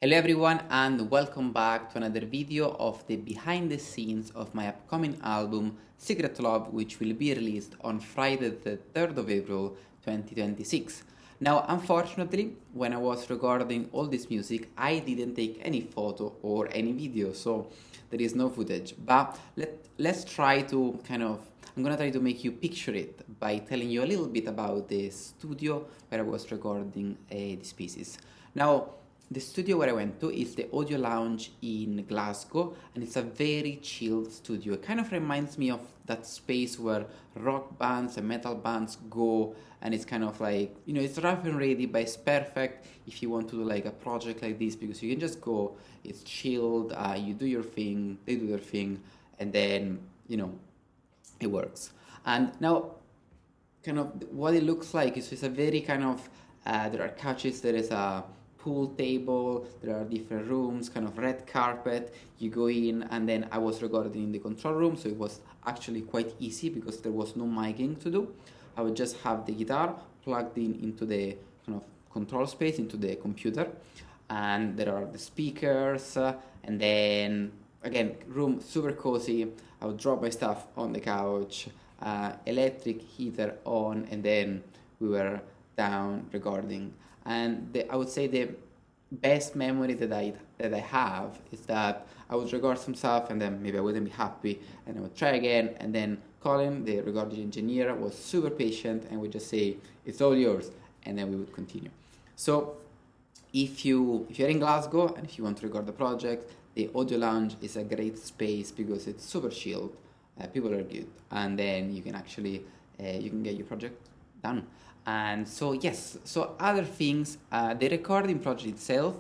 Hello everyone and welcome back to another video of the behind the scenes of my upcoming album Secret Love, which will be released on Friday the 3rd of April 2026. Now unfortunately, when I was recording all this music, I didn't take any photo or any video, so there is no footage, but let's try to I'm gonna try to make you picture it by telling you a little bit about the studio where I was recording these pieces. Now, the studio where I went to is the Audio Lounge in Glasgow, and it's a very chilled studio. It kind of reminds me of that space where rock bands and metal bands go, and it's kind of like, it's rough and ready, but it's perfect if you want to do like a project like this, because you can just go, it's chilled, you do your thing, they do their thing, and then, it works. And now, kind of what it looks like is just a very there are couches, there is a pool table, there are different rooms, kind of red carpet. You go in, and then I was recording in the control room, so it was actually quite easy because there was no miking to do. I would just have the guitar plugged in into the kind of control space, into the computer, and there are the speakers, and then again, room super cozy. I would drop my stuff on the couch, electric heater on, and then we were down recording. And I would say the best memory that I have is that I would record some stuff, and then maybe I wouldn't be happy, and I would try again, and then Colin, the recording engineer, was super patient and would just say, "It's all yours," and then we would continue. So if you're in Glasgow and if you want to record a project, the Audio Lounge is a great space because it's super chilled, people are good, and then you can actually you can get your project done. And so yes, so other things, the recording project itself,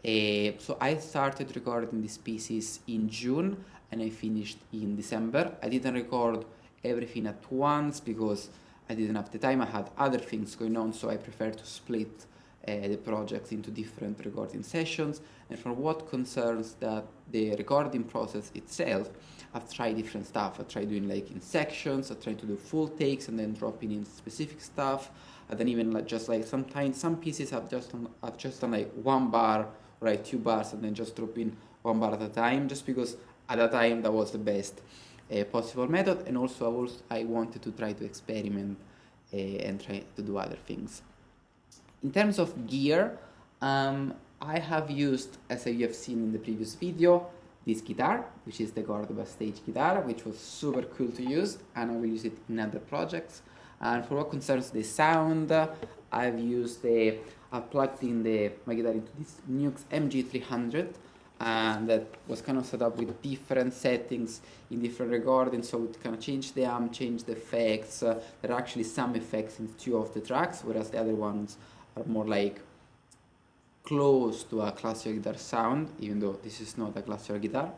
so I started recording these pieces in June and I finished in December. I didn't record everything at once because I didn't have the time, I had other things going on, so I prefer to split the projects into different recording sessions. And for what concerns the recording process itself, I've tried different stuff. I tried doing like in sections, I tried to do full takes and then dropping in specific stuff. And then even sometimes some pieces I've just done like one bar or like two bars and then just drop in one bar at a time, just because at that time that was the best possible method. And also I wanted to try to experiment and try to do other things. In terms of gear, I have used, as you have seen in the previous video, this guitar, which is the Cordoba stage guitar, which was super cool to use, and I will use it in other projects. And for what concerns the sound, I've plugged in my guitar into this NUX MG300, and that was kind of set up with different settings in different recordings, so it kind of changed the amp, changed the effects. There are actually some effects in two of the tracks, whereas the other ones are more like close to a classical guitar sound, even though this is not a classical guitar.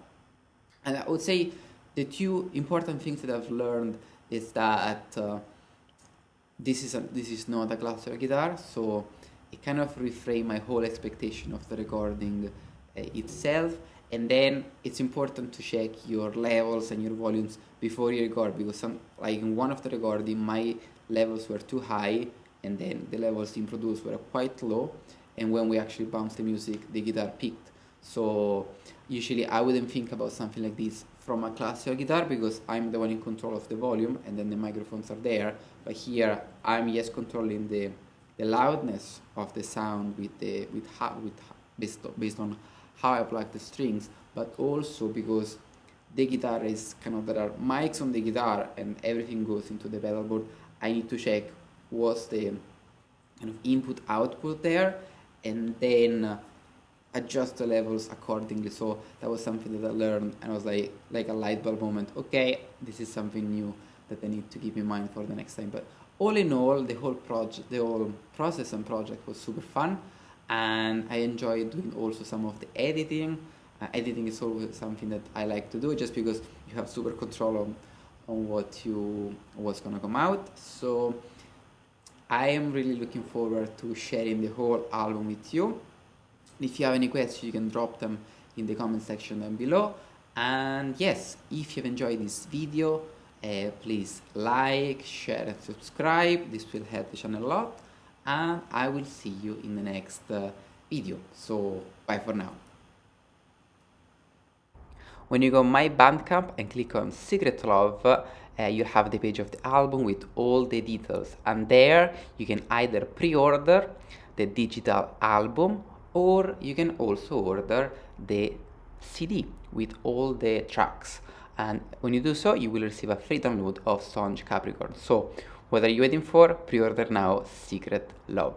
And I would say the two important things that I've learned is that this is not a classical guitar, so it kind of reframed my whole expectation of the recording itself. And then it's important to check your levels and your volumes before you record, because like in one of the recording, my levels were too high, and then the levels in Pro Tools were quite low, and when we actually bounced the music, the guitar peaked. So usually I wouldn't think about something like this from a classical guitar, because I'm the one in control of the volume and then the microphones are there, but here I'm just controlling the loudness of the sound based on how I plug the strings, but also because the guitar is there are mics on the guitar and everything goes into the pedal board. I need to check what's the kind of input output there, and then adjust the levels accordingly. So that was something that I learned, and I was like a light bulb moment. Okay, this is something new that I need to keep in mind for the next time. But all in all, the whole process and project was super fun, and I enjoyed doing also some of the editing. Editing is always something that I like to do, just because you have super control on what's gonna come out. So I am really looking forward to sharing the whole album with you. If you have any questions, you can drop them in the comment section down below. And yes, if you've enjoyed this video, please like, share and subscribe. This will help the channel a lot. And I will see you in the next video. So bye for now. When you go on my Bandcamp and click on Secret Love, you have the page of the album with all the details, and there you can either pre-order the digital album or you can also order the CD with all the tracks. And when you do so, you will receive a free download of Songe Capricorn. So, what are you waiting for? Pre-order now, Secret Love.